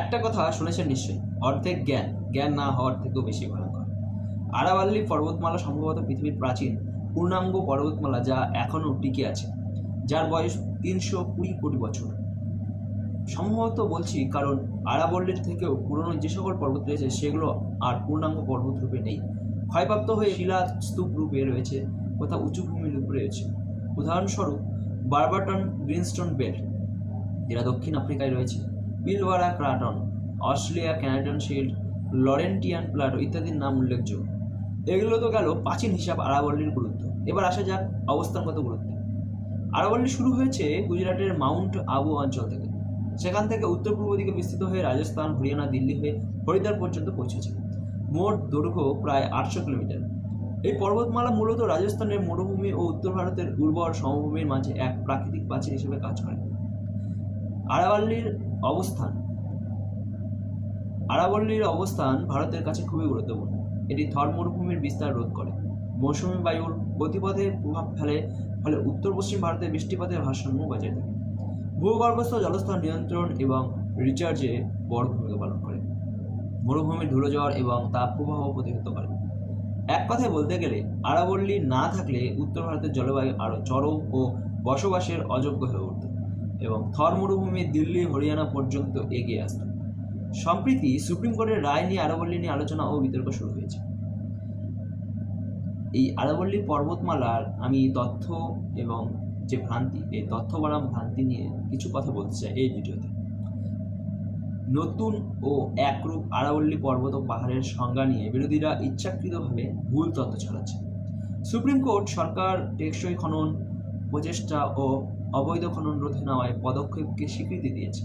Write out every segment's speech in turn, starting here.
একটা কথা শুনেছেন নিশ্চয়ই, অর্ধেক জ্ঞান, জ্ঞান না হওয়ার থেকেও বেশি ভয়ঙ্কর। আরাবল্লী পর্বতমালা সম্ভবত পৃথিবীর প্রাচীন পূর্ণাঙ্গ পর্বতমালা যা এখনও টিকে আছে, যার বয়স 320 কোটি বছর। সম্ভবত বলছি কারণ আরাবল্লীর থেকেও পুরনো যে সকল পর্বত রয়েছে সেগুলো আর পূর্ণাঙ্গ পর্বত রূপে নেই, ক্ষয়প্রাপ্ত হয়ে শিলা স্তূপ রূপে রয়েছে, কোথাও উঁচু ভূমির উপরে রয়েছে। উদাহরণস্বরূপ বারবাটন গ্রিনস্টোন বেল্ট, যেটা দক্ষিণ আফ্রিকায় রয়েছে, পিলওয়ারা ক্রাটন, অস্ট্রেলিয়া ক্যানাডিয়ান শিল্ড, লরেন্টিয়ান প্লাটো ইত্যাদির নাম উল্লেখযোগ্য। এগুলো তো গেল প্রাচীন হিসাব আরাবল্লীর গুরুত্ব। এবার আসা যাক অবস্থানগত গুরুত্ব। আরাবল্লী শুরু হয়েছে গুজরাটের মাউন্ট আবু অঞ্চল থেকে। সেখান থেকে উত্তর পূর্ব দিকে বিস্তৃত হয়ে রাজস্থান, হরিয়ানা, দিল্লি হয়ে হরিদ্বার পর্যন্ত পৌঁছেছে। মোট দৈর্ঘ্য প্রায় 800 কিলোমিটার। এই পর্বতমালা মূলত রাজস্থানের মরুভূমি ও উত্তর ভারতের উর্বর সমভূমির মাঝে এক প্রাকৃতিক প্রাচীর হিসেবে কাজ করে। আরাবল্লীর অবস্থান ভারতের কাছে খুবই গুরুত্বপূর্ণ। এটি থর মরুভূমির বিস্তার রোধ করে, মৌসুমী বায়ুর গতিপথে প্রভাব ফেলে, ফলে উত্তর পশ্চিম ভারতে বৃষ্টিপাতের ভারসাম্য বজায় থাকে। ভূগর্ভস্থ জলস্তর নিয়ন্ত্রণ এবং রিচার্জে বড় ভূমিকা পালন করে। মরুভূমির ধুলোঝড় এবং তাপ প্রবাহ প্রতিহত করে। এক কথায় বলতে গেলে আরাবল্লী না থাকলে উত্তর ভারতের জলবায়ু আরও চরম ও বসবাসের অযোগ্য হয়ে উঠত এবং থর মরুভূমি দিল্লি, হরিয়ানা পর্যন্ত এগিয়ে আসত। সম্প্রতি সুপ্রিম কোর্টের রায় নিয়ে আরাবল্লী নিয়ে আলোচনা ও বিতর্ক শুরু হয়েছে। এই আরাবল্লী পর্বতমালার আমি তথ্য এবং যে ভ্রান্তি, এই তথ্য বনাম ভ্রান্তি নিয়ে কিছু কথা বলতে চাই এই ভিডিওতে। নতুন ও একরূপ আরাবল্লী পর্বত ও পাহাড়ের সংজ্ঞা নিয়ে বিরোধীরা ইচ্ছাকৃতভাবে ভুল তথ্য ছড়াচ্ছে। সুপ্রিম কোর্ট সরকার টেকসই খনন প্রচেষ্টা ও অবৈধ খনন রোধে নেওয়ায় পদক্ষেপকে স্বীকৃতি দিয়েছে।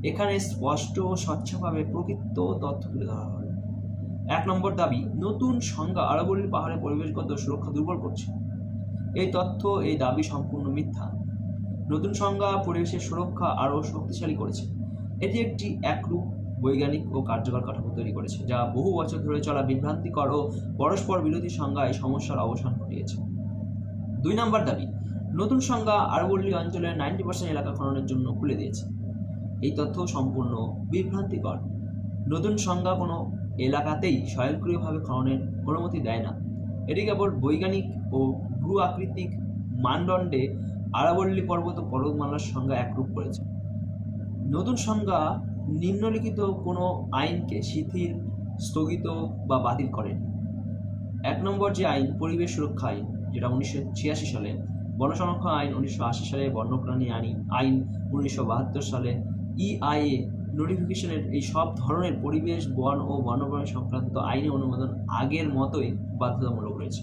এখানে স্পষ্ট ও স্বচ্ছভাবে প্রকৃত তথ্য তুলে ধরা হলো। 1 নম্বর দাবি, নতুন সংজ্ঞা আরাবল্লী পাহাড়ের পরিবেশগত সুরক্ষা দুর্বল করছে। এই দাবি সম্পূর্ণ মিথ্যা। নতুন সংজ্ঞা পরিবেশের সুরক্ষা আরও শক্তিশালী করেছে। এটি একটি একরূপ বৈজ্ঞানিক ও কার্যকর কাঠামো তৈরি করেছে, যা বহু বছর ধরে চলা বিভ্রান্তিকর ও পরস্পর বিরোধী সংজ্ঞায় সমস্যার অবসান ঘটিয়েছে। 2 নম্বর দাবি, নতুন সংজ্ঞা আরাবল্লী অঞ্চলের 90% এলাকা খননের জন্য খুলে দিয়েছে। এই তথ্য সম্পূর্ণ বিভ্রান্তিকর। নতুন সংজ্ঞা কোনো এলাকাতেই স্বয়ংক্রিয়ভাবে খননের অনুমতি দেয় না। এটি কেবল বৈজ্ঞানিক ও ভূ আকৃতিক মানদণ্ডে আরাবল্লী পর্বতমালার সংজ্ঞা একরূপ করেছে। নতুন সংজ্ঞা নিম্নলিখিত কোনো আইনকে শিথিল, স্থগিত বা বাতিল করেনি। 1 নম্বর যে আইন, পরিবেশ সুরক্ষা আইন, যেটা 1986 সালে, বন সংরক্ষণ আইন 1980 সালে, বন্যপ্রাণী আইন 1972 সালে, EIA নোটিফিকেশনের এই সব ধরনের পরিবেশ, বন ও বন্যপ্রাণী সংক্রান্ত আইনি অনুমোদন আগের মতোই বাধ্যতামূলক রয়েছে।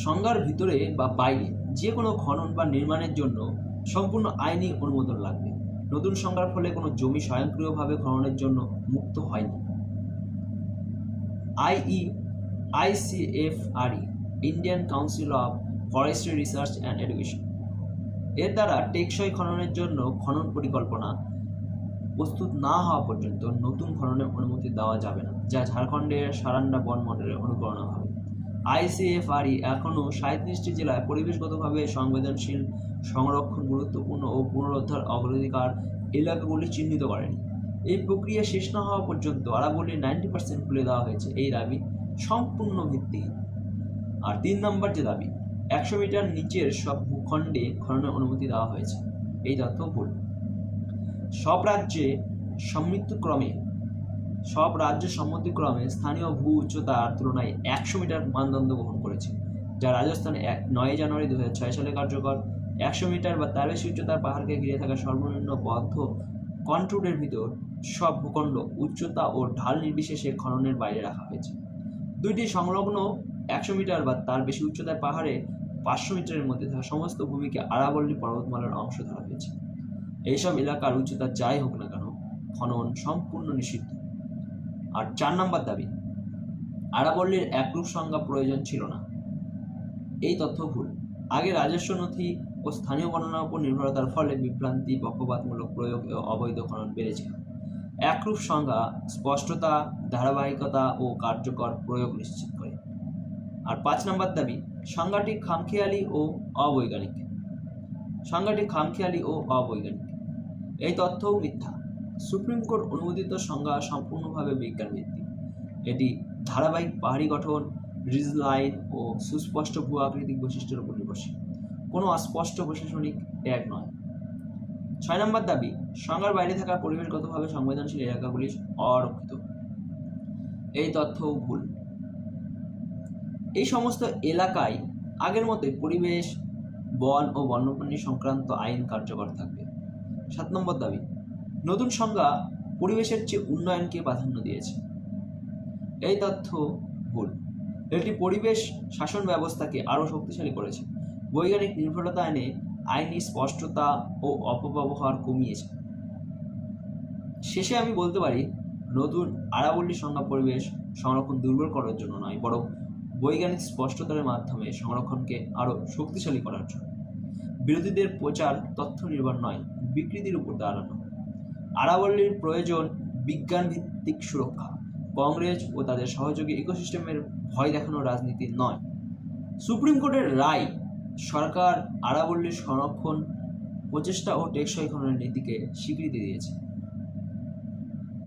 সংজ্ঞার ভিতরে বা বাইরে যে কোনো খনন বা নির্মাণের জন্য সম্পূর্ণ আইনি অনুমোদন লাগবে। নতুন সংজ্ঞার ফলে কোনো জমি স্বয়ংক্রিয়ভাবে খননের জন্য মুক্ত হয়নি। ICFRE, Indian council of forestry research and education, এর দ্বারা টেকসই খননের জন্য খনন পরিকল্পনা প্রস্তুত না হওয়া পর্যন্ত নতুন খননের অনুমতি দেওয়া যাবে না, যা ঝাড়খণ্ডের সারান্ডা বন মডেলের অনুকরণ হবে। ICFRE এখনও 37টি জেলায় পরিবেশগতভাবে সংবেদনশীল, সংরক্ষণ গুরুত্বপূর্ণ ও পুনরুদ্ধার অগ্রাধিকার এলাকাগুলি চিহ্নিত করেনি। এই প্রক্রিয়া শেষ না হওয়া পর্যন্ত আরাবল্লীর 90% খুলে দেওয়া হয়েছে। এই দাবি সম্পূর্ণ ভিত্তিহীন। আর 3 নম্বর যে দাবি, 100 মিটার নিচের সব ভূখণ্ডে খননের অনুমতি দেওয়া হয়েছে, এই তথ্য ভুল। সব রাজ্য সম্মতিক্রমে স্থানীয় ভূ উচ্চতার তুলনায় 100 মিটার মানদণ্ড গ্রহণ করেছে, যা রাজস্থানে 9 জানুয়ারি 2006 সালে কার্যকর। 100 মিটার বা তার বেশি উচ্চতার পাহাড়কে ঘিরে থাকা সর্বনিম্ন বদ্ধ কন্ট্যুরের ভিতর সব ভূখণ্ড উচ্চতা ও ঢাল নির্বিশেষে খননের বাইরে রাখা হয়েছে। 2টি সংলগ্ন 100 মিটার বা তার বেশি উচ্চতার পাহাড়ে 500 মিটারের মধ্যে থাকা সমস্ত ভূমিকে আরাবল্লী পর্বতমালার অংশ ধরা হয়েছে। এইসব এলাকার উচ্চতা যাই হোক না কেন, খনন সম্পূর্ণ নিষিদ্ধ। আর 4 নম্বর দাবি, আরাবল্লীর একরূপ সংজ্ঞা প্রয়োজন ছিল না, এই তথ্য ভুল। আগে রাজস্ব নথি ও স্থানীয় বর্ণনার উপর নির্ভরতার ফলে বিভ্রান্তি, পক্ষপাতমূলক প্রয়োগ ও অবৈধ খনন বেড়েছিল। একরূপ সংজ্ঞা স্পষ্টতা, ধারাবাহিকতা ও কার্যকর প্রয়োগ নিশ্চিত করে। আর 5 নম্বর দাবি, সংজ্ঞাটি খামখেয়ালি ও অবৈজ্ঞানিক। এই তথ্যও মিথ্যা। সুপ্রিম কোর্ট অনুমোদিত সংজ্ঞা সম্পূর্ণভাবে বিজ্ঞানভিত্তিক। এটি ধারাবাহিক পাহাড়ি গঠন, রিজ লাইন ও সুস্পষ্ট ভূ আকৃতিক বৈশিষ্ট্যের উপর নির্ভরশীল, কোনো অস্পষ্ট প্রশাসনিক ট্যাগ নয়। 6 নম্বর দাবি, সংজ্ঞার বাইরে থাকা পরিবেশগতভাবে সংবেদনশীল এলাকাগুলি অরক্ষিত। এই তথ্য ভুল। এই সমস্ত এলাকায় আগের মতোই পরিবেশ, বন ও বন্যপ্রাণী সংক্রান্ত আইন কার্যকর থাকবে। 7 নম্বর দাবি, নতুন সংজ্ঞা পরিবেশের চেয়ে উন্নয়নকে প্রাধান্য দিয়েছে। এই তথ্য ভুল। এটি পরিবেশ শাসন ব্যবস্থাকে আরও শক্তিশালী করেছে, বৈজ্ঞানিক নির্ভরতা এনে আইনি স্পষ্টতা ও অপব্যবহার কমিয়েছে। শেষে আমি বলতে পারি, নতুন আরাবল্লী সংজ্ঞা পরিবেশ সংরক্ষণ দুর্বল করার জন্য নয়, বরং বৈজ্ঞানিক স্পষ্টতার মাধ্যমে সংরক্ষণকে আরও শক্তিশালী করার জন্য। বিরোধীদের প্রচার তথ্য নির্ভর নয়, বিকৃতির উপর দাঁড়ানো। আরাবল্লীর প্রয়োজন বিজ্ঞানভিত্তিক সুরক্ষা, কংগ্রেস ও তাদের সহযোগী ইকোসিস্টেমের ভয় দেখানো রাজনীতি নয়। সুপ্রিম কোর্টের রায় সরকার আরাবল্লীর সংরক্ষণ, প্রচেষ্টা ও টেকসই খননের নীতিকে স্বীকৃতি দিয়েছে।